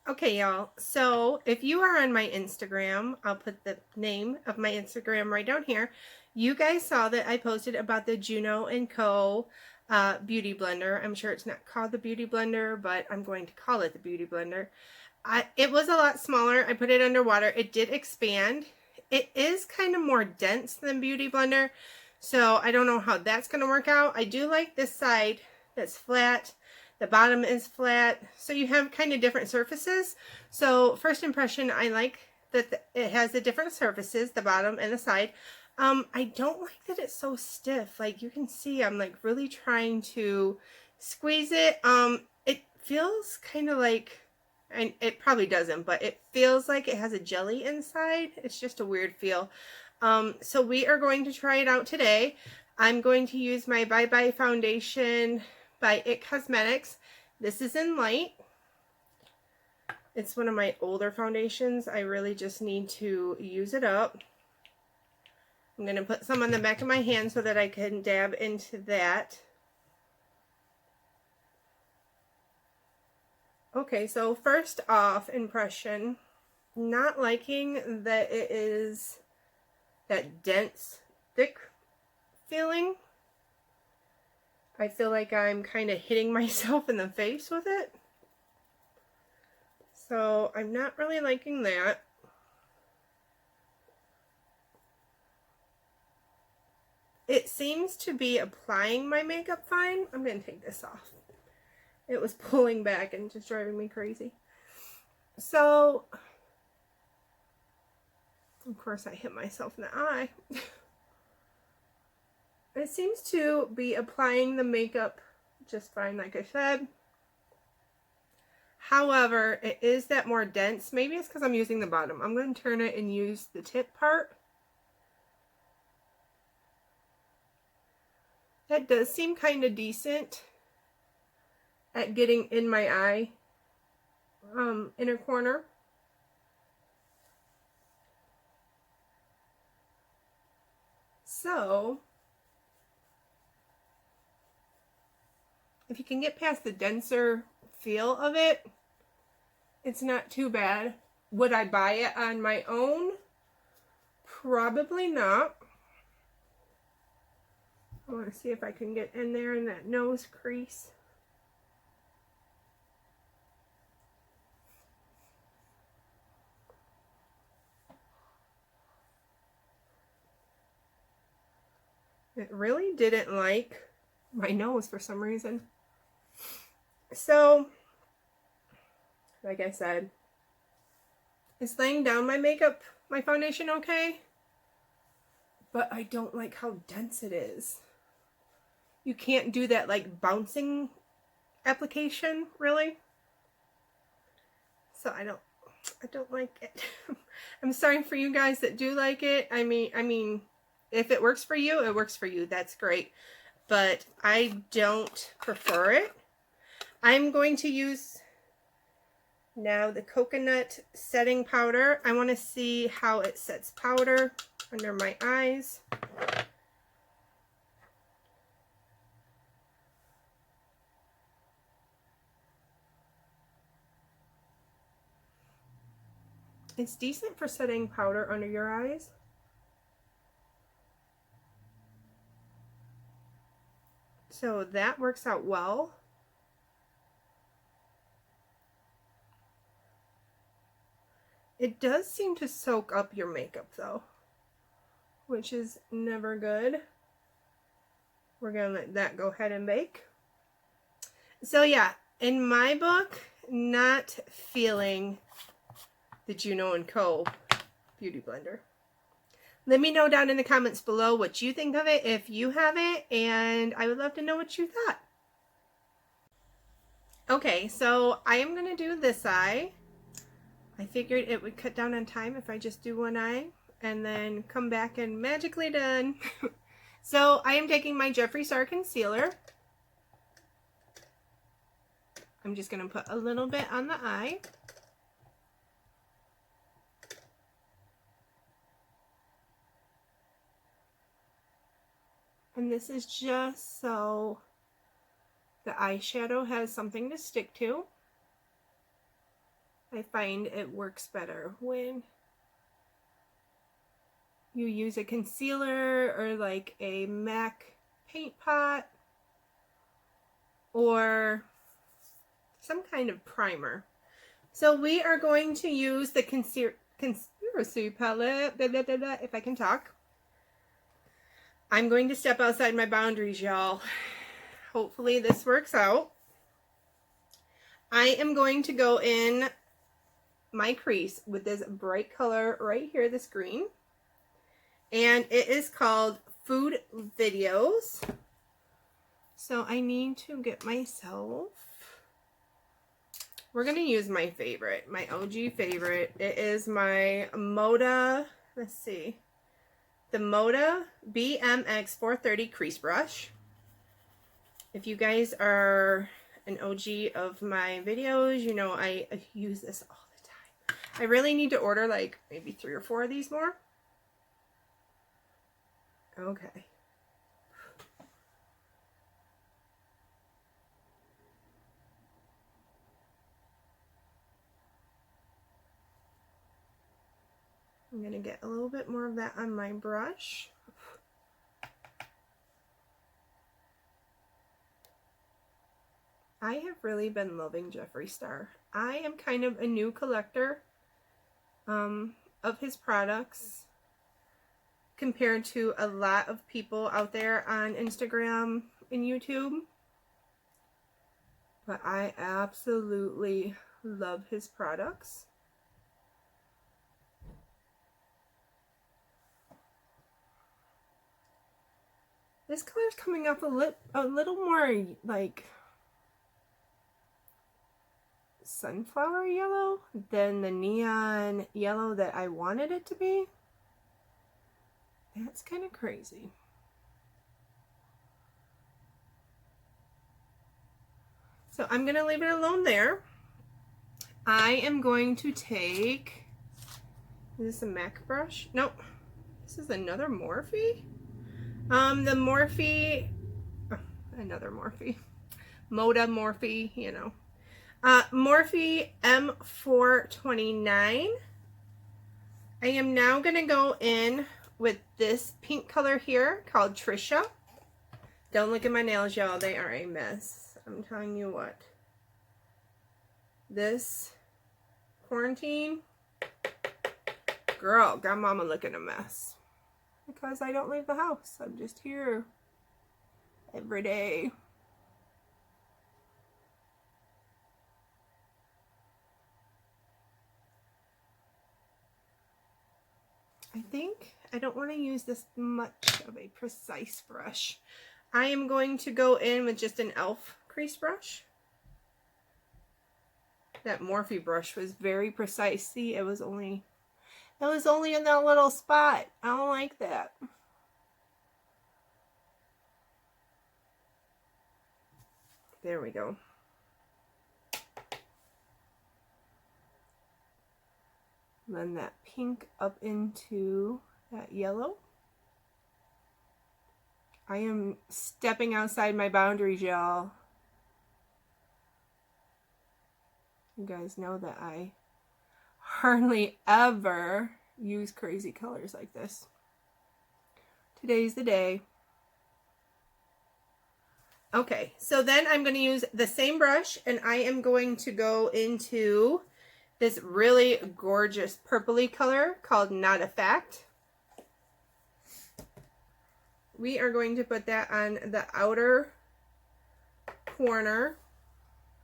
Okay, y'all, so if you are on my Instagram, I'll put the name of my Instagram right down here. You guys saw that I posted about the Juno & Co. Beauty Blender. I'm sure it's not called the Beauty Blender, but I'm going to call it the Beauty Blender. It was a lot smaller. I put it underwater. It did expand. It is kind of more dense than Beauty Blender, so I don't know how that's going to work out. I do like this side that's flat. The bottom is flat, so you have kind of different surfaces. So first impression, I like that it has the different surfaces, the bottom and the side. I don't like that it's so stiff. Like you can see, I'm like really trying to squeeze it. It feels kind of like, and it probably doesn't, but it feels like it has a jelly inside. It's just a weird feel. So we are going to try it out today. I'm going to use my Bye Bye foundation by It Cosmetics. This is in light. It's one of my older foundations. I really just need to use it up. I'm going to put some on the back of my hand so that I can dab into that. Okay, so first off impression, not liking that it is that dense, thick feeling. I feel like I'm kind of hitting myself in the face with it. So I'm not really liking that. It seems to be applying my makeup fine. I'm going to take this off. It was pulling back and just driving me crazy. So, of course I hit myself in the eye. It seems to be applying the makeup just fine, like I said. However, it is that more dense. Maybe it's because I'm using the bottom. I'm going to turn it and use the tip part. That does seem kind of decent at getting in my eye, inner corner. So, if you can get past the denser feel of it, it's not too bad. Would I buy it on my own? Probably not. I want to see if I can get in there in that nose crease. It really didn't like my nose for some reason. So, like I said, it's laying down my makeup, my foundation okay, but I don't like how dense it is. You can't do that like bouncing application, really. So I don't like it. I'm sorry for you guys that do like it. I mean, if it works for you, it works for you. That's great. But I don't prefer it. I'm going to use now the coconut setting powder. I want to see how it sets powder under my eyes. It's decent for setting powder under your eyes. So that works out well. It does seem to soak up your makeup though, which is never good. We're gonna let that go ahead and bake. So yeah, in my book, not feeling the Juno & Co. Beauty Blender. Let me know down in the comments below what you think of it, if you have it, and I would love to know what you thought. Okay, so I am going to do this eye. I figured it would cut down on time if I just do one eye and then come back and magically done. So I am taking my Jeffree Star Concealer. I'm just going to put a little bit on the eye. And this is just so the eyeshadow has something to stick to. I find it works better when you use a concealer or like a MAC paint pot or some kind of primer. So we are going to use the conspiracy palette, if I can talk. I'm going to step outside my boundaries, y'all. Hopefully this works out. I am going to go in my crease with this bright color right here, this green. And it is called Food Videos. So I need to get myself, we're going to use my favorite, my OG favorite. It is my Moda, let's see, the Moda BMX 430 crease brush. If you guys are an OG of my videos, you know I use this all the time. I really need to order like maybe 3 or 4 of these more. Okay. I'm going to get a little bit more of that on my brush. I have really been loving Jeffree Star. I am kind of a new collector of his products compared to a lot of people out there on Instagram and YouTube. But I absolutely love his products. This color's coming up a little more like sunflower yellow than the neon yellow that I wanted it to be. That's kind of crazy. So I'm going to leave it alone there. I am going to take, is this a MAC brush? Nope. This is another Morphe. The Morphe, oh, another Morphe. Moda Morphe, you know. Morphe M429. I am now going to go in with this pink color here called Trisha. Don't look at my nails, y'all. They are a mess. I'm telling you what. This quarantine, girl, got mama looking a mess. Because I don't leave the house. I'm just here every day. I think I don't want to use this much of a precise brush. I am going to go in with just an e.l.f. crease brush. That Morphe brush was very precise. See, it was only in that little spot. I don't like that. There we go. Blend that pink up into that yellow. I am stepping outside my boundaries, y'all. You guys know that I hardly ever use crazy colors like this. Today's the day. Okay, so then I'm going to use the same brush and I am going to go into this really gorgeous purpley color called Not a Fact. We are going to put that on the outer corner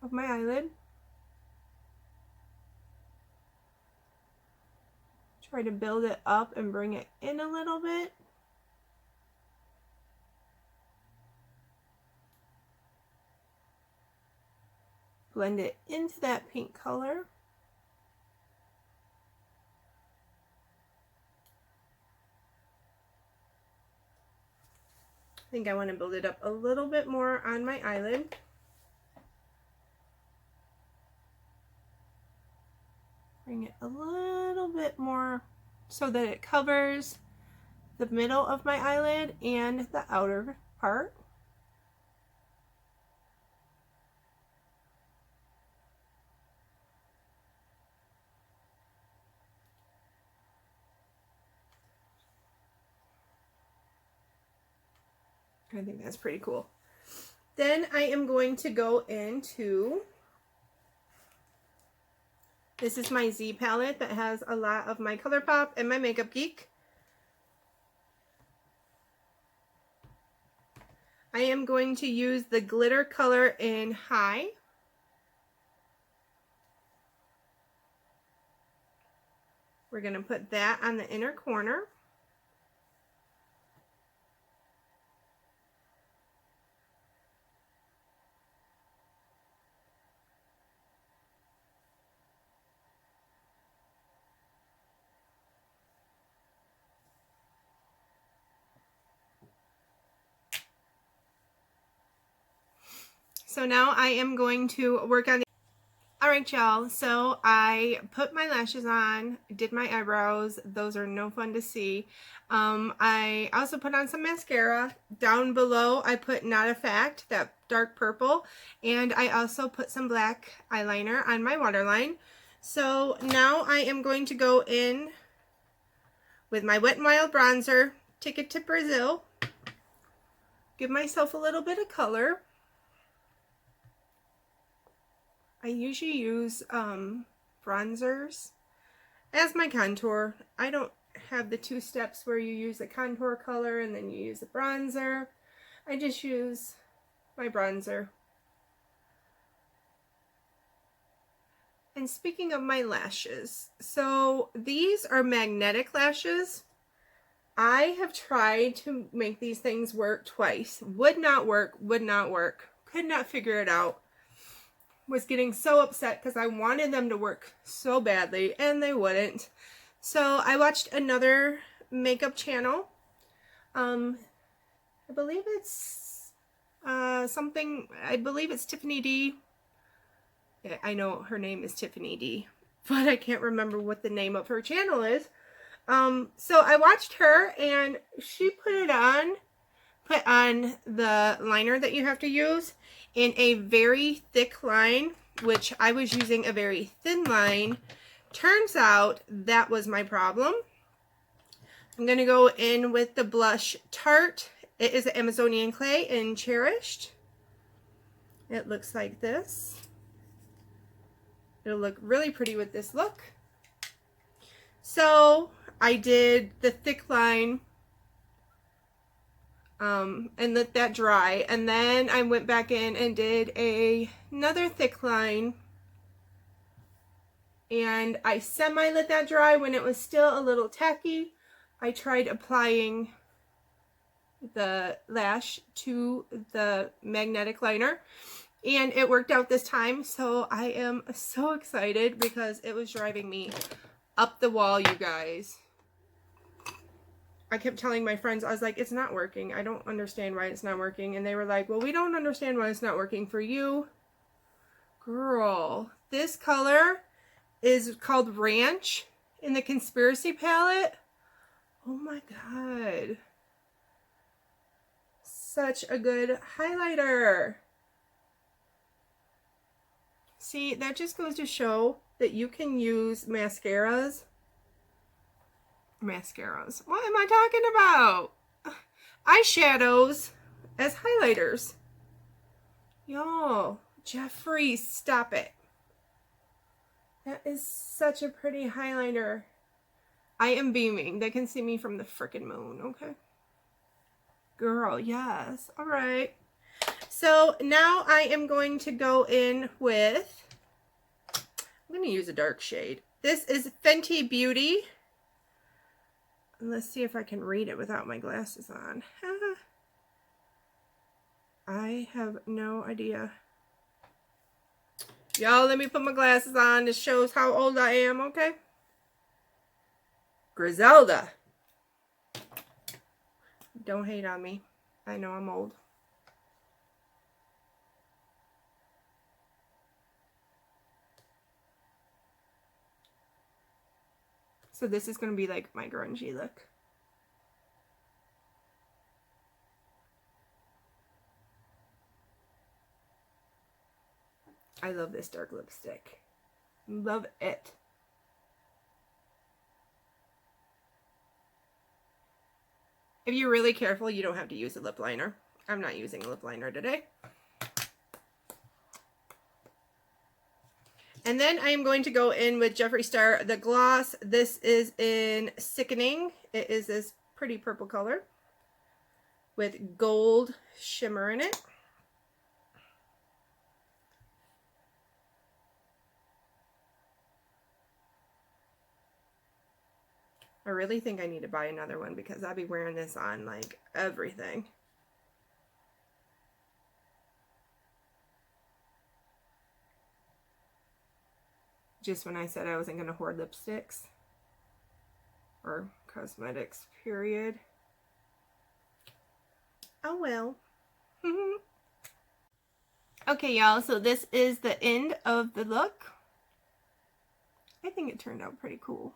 of my eyelid. Try to build it up and bring it in a little bit. Blend it into that pink color. I think I want to build it up a little bit more on my eyelid. Bring it a little bit more so that it covers the middle of my eyelid and the outer part. I think that's pretty cool. Then I am going to go into, this is my Z palette that has a lot of my ColourPop and my Makeup Geek. I am going to use the glitter color in High. We're going to put that on the inner corner. So now I am going to work on the... Alright y'all, so I put my lashes on, did my eyebrows. Those are no fun to see. I also put on some mascara. Down below I put Not a Fact, that dark purple, and I also put some black eyeliner on my waterline. So now I am going to go in with my Wet n Wild bronzer, Ticket to Brazil, give myself a little bit of color. I usually use bronzers as my contour. I don't have the 2 steps where you use the contour color and then you use the bronzer. I just use my bronzer. And speaking of my lashes, so these are magnetic lashes. I have tried to make these things work twice. Would not work, would not work. Could not figure it out. Was getting so upset because I wanted them to work so badly and they wouldn't. So I watched another makeup channel. I believe it's I believe it's Tiffany D. Yeah, I know her name is Tiffany D, but I can't remember what the name of her channel is. So I watched her and she put on the liner that you have to use in a very thick line, which I was using a very thin line. Turns out that was my problem. I'm going to go in with the blush Tarte. It is an Amazonian clay in Cherished. It looks like this. It'll look really pretty with this look. So I did the thick line and let that dry, and then I went back in and did another thick line, and I semi let that dry. When it was still a little tacky, I tried applying the lash to the magnetic liner, and it worked out this time. So I am so excited because it was driving me up the wall, you guys. I kept telling my friends, I was like, it's not working. I don't understand why it's not working. And they were like, well, we don't understand why it's not working for you. Girl, this color is called Ranch in the Conspiracy palette. Oh my God. Such a good highlighter. See, that just goes to show that you can use mascaras. What am I talking about? Eyeshadows as highlighters. Y'all, Jeffree, stop it. That is such a pretty highlighter. I am beaming. They can see me from the frickin' moon, okay? Girl, yes. All right. So now I am going to go in with, I'm going to use a dark shade. This is Fenty Beauty. Let's see if I can read it without my glasses on. I have no idea. Y'all, let me put my glasses on. This shows how old I am, okay? Griselda. Don't hate on me. I know I'm old. So this is going to be like my grungy look. I love this dark lipstick. Love it. If you're really careful, you don't have to use a lip liner. I'm not using lip liner today. And then I am going to go in with Jeffree Star, the gloss. This is in Sickening. It is this pretty purple color with gold shimmer in it. I really think I need to buy another one because I'll be wearing this on like everything. Just when I said I wasn't going to hoard lipsticks or cosmetics, period. Oh well. Okay, y'all, so this is the end of the look. I think it turned out pretty cool.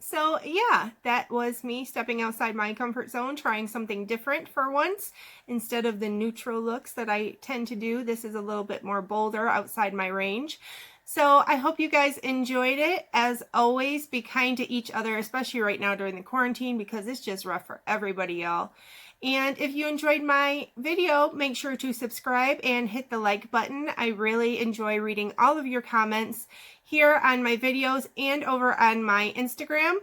So yeah, that was me stepping outside my comfort zone, trying something different for once. Instead of the neutral looks that I tend to do, this is a little bit more bolder, outside my range. So I hope you guys enjoyed it. As always, be kind to each other, especially right now during the quarantine, because it's just rough for everybody, y'all. And if you enjoyed my video, make sure to subscribe and hit the like button. I really enjoy reading all of your comments here on my videos and over on my Instagram.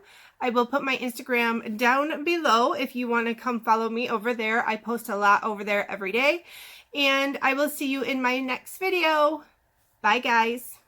I will put my Instagram down below if you want to come follow me over there. I post a lot over there every day. And I will see you in my next video. Bye, guys.